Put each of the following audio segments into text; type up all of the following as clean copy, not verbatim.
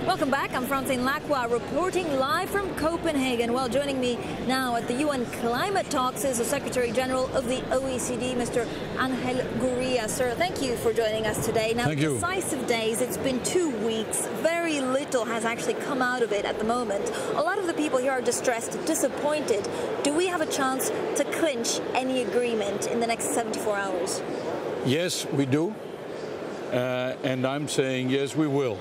Welcome back. I'm Francine Lacqua, reporting live from Copenhagen. Well, joining me now at the UN climate talks is the Secretary General of the OECD, Mr. Gurria. Sir, thank you for joining us today. Now, thank you. Decisive days, it's been 2 weeks. Very little has actually come out of it at the moment. A lot of the people here are distressed, disappointed. Do we have a chance to clinch any agreement in the next 74 hours? Yes, we do. And I'm saying, yes, we will.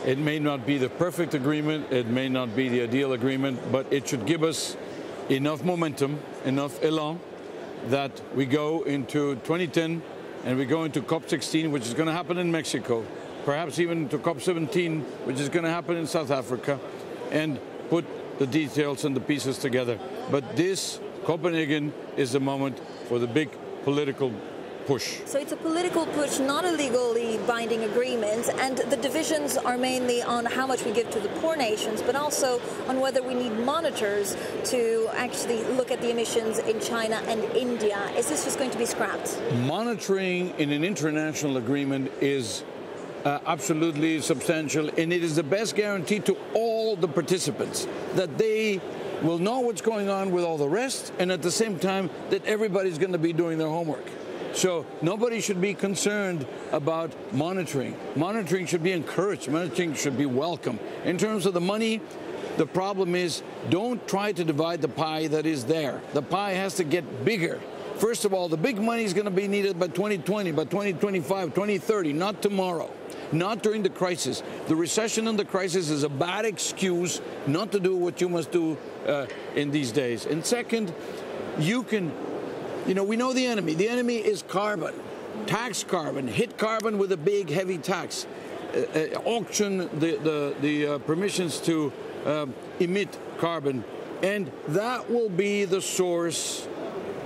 It may not be the perfect agreement, it may not be the ideal agreement, but it should give us enough momentum, enough elan, that we go into 2010 and we go into COP16, which is going to happen in Mexico, perhaps even to COP17, which is going to happen in South Africa, and put the details and the pieces together. But this, Copenhagen, is the moment for the big political push. So it's a political push, not a legally binding agreement, and the divisions are mainly on how much we give to the poor nations, but also on whether we need monitors to actually look at the emissions in China and India. Is this just going to be scrapped? Monitoring in an international agreement is absolutely substantial, and it is the best guarantee to all the participants that they will know what's going on with all the rest, and at the same time that everybody's going to be doing their homework. So nobody should be concerned about monitoring. Monitoring should be encouraged. Monitoring should be welcome. In terms of the money, the problem is don't try to divide the pie that is there. The pie has to get bigger. First of all, the big money is going to be needed by 2020, by 2025, 2030, not tomorrow, not during the crisis. The recession and the crisis is a bad excuse not to do what you must do in these days. And second, we know the enemy. The enemy is carbon, tax carbon, hit carbon with a big, heavy tax, auction the permissions to emit carbon. And that will be the source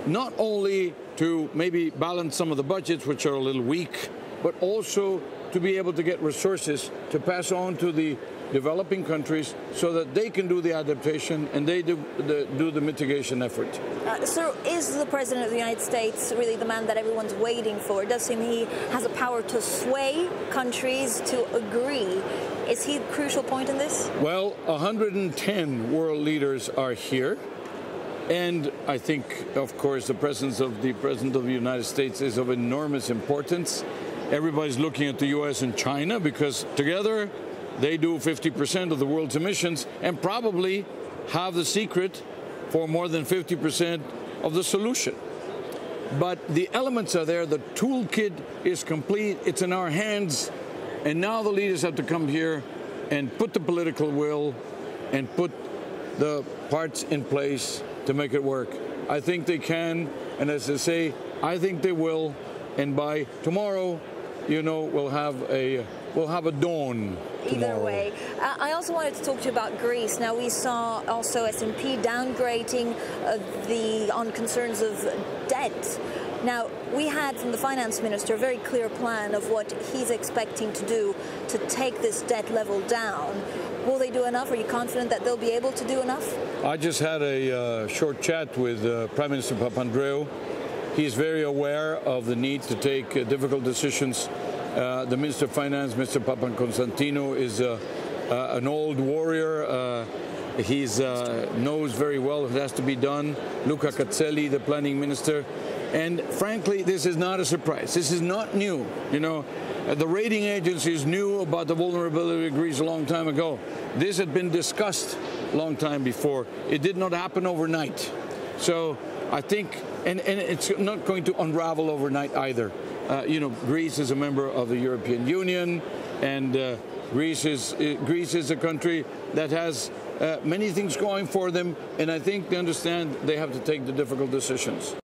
not only to maybe balance some of the budgets, which are a little weak, but also to be able to get resources to pass on to the developing countries so that they can do the adaptation and they do the mitigation effort. Sir, is the President of the United States really the man that everyone's waiting for? It does seem he has a power to sway countries to agree. Is he the crucial point in this? Well, 110 world leaders are here. And I think, of course, the presence of the President of the United States is of enormous importance. Everybody's looking at the US and China because together they do 50% of the world's emissions and probably have the secret for more than 50% of the solution. But the elements are there, the toolkit is complete, it's in our hands, and now the leaders have to come here and put the political will and put the parts in place to make it work. I think they can, and as I say, I think they will, and by tomorrow, we'll have a dawn. Either way. I also wanted to talk to you about Greece. Now, we saw also S&P downgrading on concerns of debt. Now, we had from the finance minister a very clear plan of what he's expecting to do to take this debt level down. Will they do enough? Are you confident that they'll be able to do enough? I just had a short chat with Prime Minister Papandreou. He's very aware of the need to take difficult decisions. The Minister of Finance, Mr. Papakonstantino, is an old warrior. He knows very well what has to be done. Luca Cazzelli, the planning minister. And frankly, this is not a surprise. This is not new. The rating agencies knew about the vulnerability of Greece a long time ago. This had been discussed a long time before. It did not happen overnight. So I think, and it's not going to unravel overnight either. Greece is a member of the European Union, and Greece is a country that has many things going for them, and I think they understand they have to take the difficult decisions.